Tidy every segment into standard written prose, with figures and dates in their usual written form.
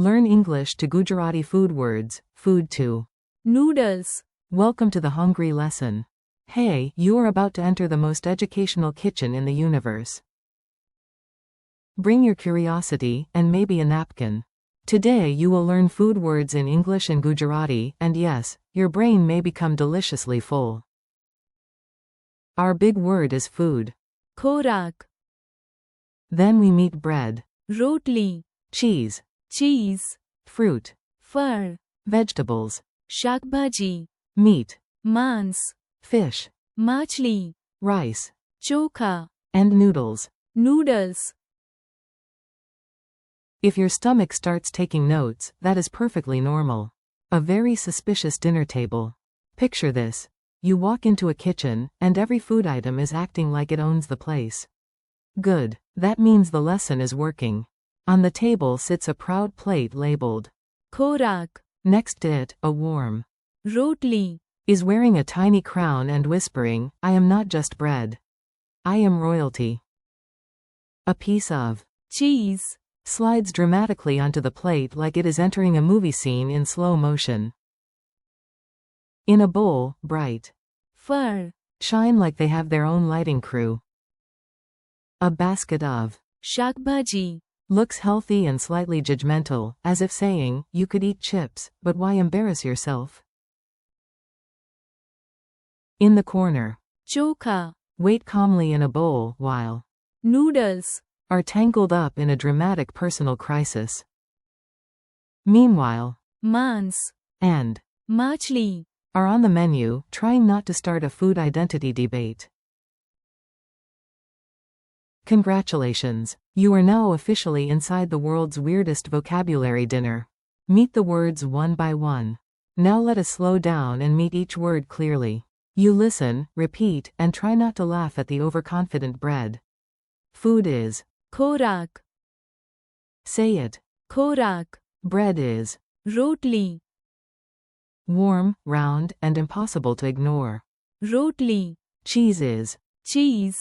Learn English to Gujarati food words, food to. Noodles. Welcome to the Hungry lesson. Hey, you are about to enter the most educational kitchen in the universe. Bring your curiosity, and maybe a napkin. Today you will learn food words in English and Gujarati, and yes, your brain may become deliciously full. Our big word is food. ખોરાક. Then we meet bread, રોટલી. cheese, cheese. fruit, ફળ. vegetables, શાકભાજી. meat, માંસ. fish, માછલી. rice, ચોખા. and noodles. noodles. If your stomach starts taking notes, that is perfectly normal. A very suspicious dinner table. Picture this. You walk into a kitchen, and every food item is acting like it owns the place. Good. That means the lesson is working. On the table sits a proud plate labeled ખોરાક. next to it, a worm રોટલી. is wearing a tiny crown and whispering, I am not just bread. I am royalty. A piece of cheese. slides dramatically onto the plate like it is entering a movie scene in slow motion. In a bowl, bright ફળ. shine like they have their own lighting crew. A basket of શાકભાજી. looks healthy and slightly judgmental, as if saying, you could eat chips, but why embarrass yourself? In the corner, ચોખા. wait calmly in a bowl while noodles. are tangled up in a dramatic personal crisis. Meanwhile, માંસ. and માછલી. are on the menu, trying not to start a food identity debate. Congratulations! You are now officially inside the world's weirdest vocabulary dinner. Meet the words one by one. Now let us slow down and meet each word clearly. You listen, repeat, and try not to laugh at the overconfident bread. Food is ખોરાક. say it. ખોરાક. Bread is રોટલી. warm, round, and impossible to ignore. રોટલી. Cheese is cheese.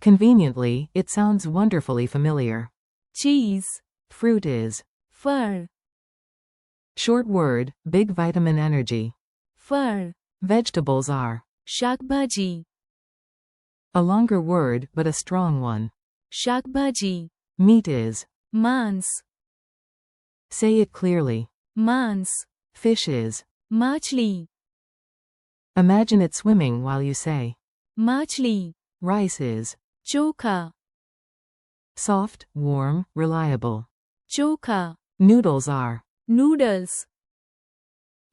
conveniently, it sounds wonderfully familiar. cheese. Fruit is ફળ. short word, big vitamin energy. ફળ. Vegetables are શાકભાજી. a longer word but a strong one. શાકભાજી. Meat is માંસ. say it clearly. માંસ. Fish is માછલી. imagine it swimming while you say. માછલી. Rice is ચોખા. soft, warm, reliable. ચોખા. Noodles are noodles.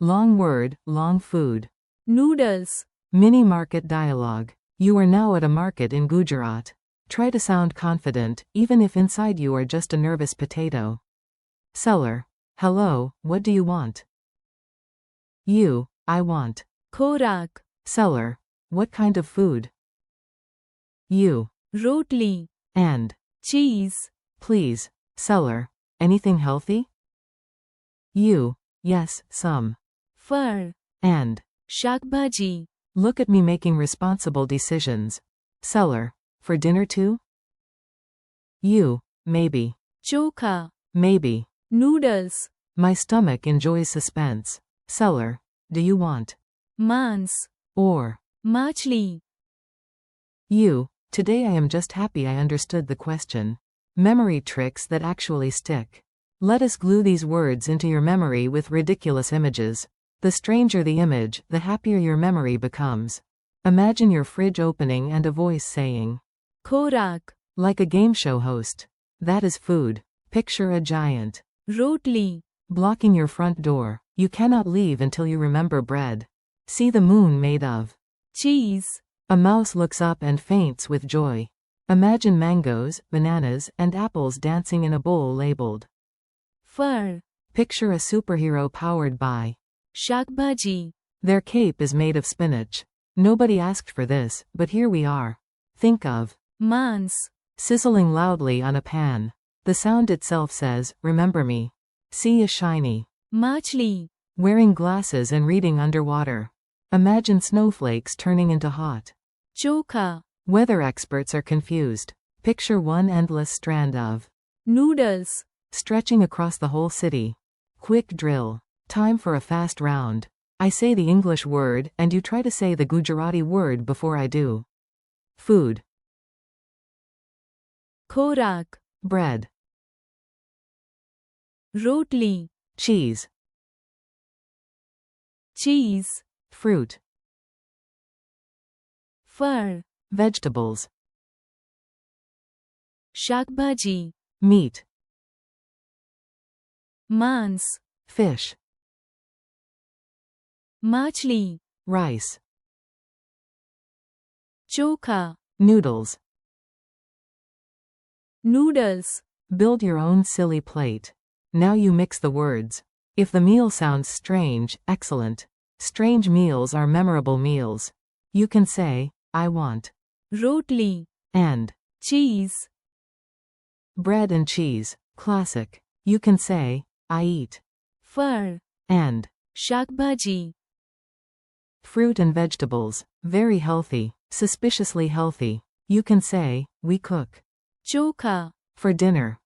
long word, long food. noodles. Mini market dialogue. You are now at a market in Gujarat. Try to sound confident, even if inside you are just a nervous potato. Seller. Hello, what do you want? You. I want. ખોરાક. Seller. What kind of food? You. રોટલી. And. cheese. Please. Seller. Anything healthy? You. Yes, some. ફળ. And. શાકભાજી. Look at me making responsible decisions. Seller. For dinner too? You. Maybe. ચોખા. Maybe. noodles. My stomach enjoys suspense. Seller. Do you want? માંસ. Or. માછલી. You. Today I am just happy I understood the question. Memory tricks that actually stick. Let us glue these words into your memory with ridiculous images. The stranger the image, the happier your memory becomes. Imagine your fridge opening and a voice saying, ખોરાક. like a game show host. That is food. Picture a giant રોટલી. blocking your front door. You cannot leave until you remember bread. See the moon made of cheese. a mouse looks up and faints with joy. Imagine mangoes, bananas, and apples dancing in a bowl labeled ફળ. Picture a superhero powered by શાકભાજી. their cape is made of spinach. Nobody asked for this, but here we are. Think of માંસ. sizzling loudly on a pan. The sound itself says, remember me. Sea is shiny. માછલી. Wearing glasses and reading underwater. Imagine snowflakes turning into hot ચોખા. weather experts are confused. Picture one endless strand of noodles. Stretching across the whole city. Quick drill. Time for a fast round. I say the English word and you try to say the Gujarati word before I do. Food. ખોરાક. Bread. રોટલી. Cheese. cheese. Fruit. ફળ. Vegetables. શાકભાજી. Meat. માંસ. Fish. માછલી. Rice. ચોખા. Noodles. noodles. Build your own silly plate. Now you mix the words. If the meal sounds strange, excellent. Strange meals are memorable meals. You can say, I want. રોટલી. And. cheese. Bread and cheese. Classic. You can say, I eat. ફળ. And. શાકભાજી. Fruit and vegetables. Very healthy. Suspiciously healthy. You can say, we cook. ચોખા. For dinner.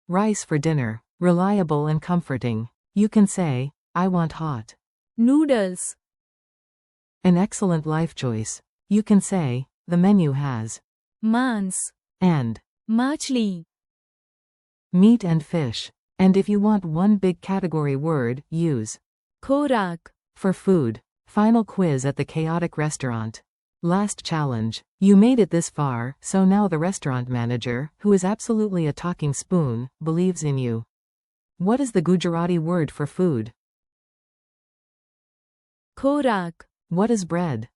Rice for dinner. Reliable and comforting. You can say, I want hot. noodles. An excellent life choice. You can say, the menu has. માંસ. And. માછલી. Meat and fish. And if you want one big category word, use. ખોરાક. For food. Final quiz at the chaotic restaurant. Last challenge. You made it this far, so now the restaurant manager, who is absolutely a talking spoon, believes in you. What is the Gujarati word for food? ખોરાક. What is bread?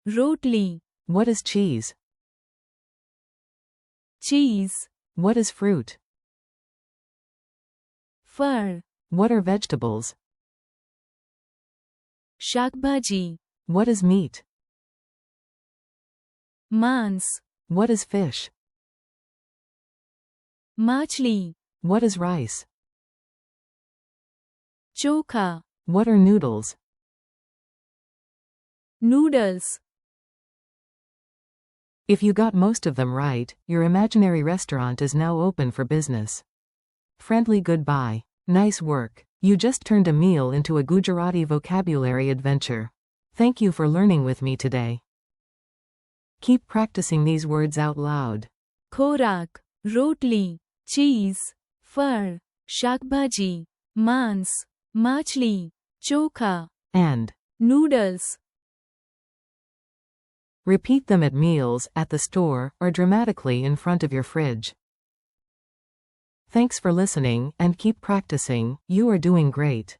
રોટલી. What is cheese? cheese. What is fruit? ફળ. What are vegetables? શાકભાજી. What is meat? માંસ. What is fish? માછલી. What is rice? ચોખા. What are noodles? noodles. If you got most of them right, your imaginary restaurant is now open for business. Friendly goodbye. Nice work. You just turned a meal into a Gujarati vocabulary adventure. Thank you for learning with me today. Keep practicing these words out loud. ખોરાક. રોટલી. cheese. ફળ. શાકભાજી. માંસ. માછલી. ચોખા. And. noodles. Repeat them at meals, at the store, or dramatically in front of your fridge. Thanks for listening, and keep practicing. You are doing great.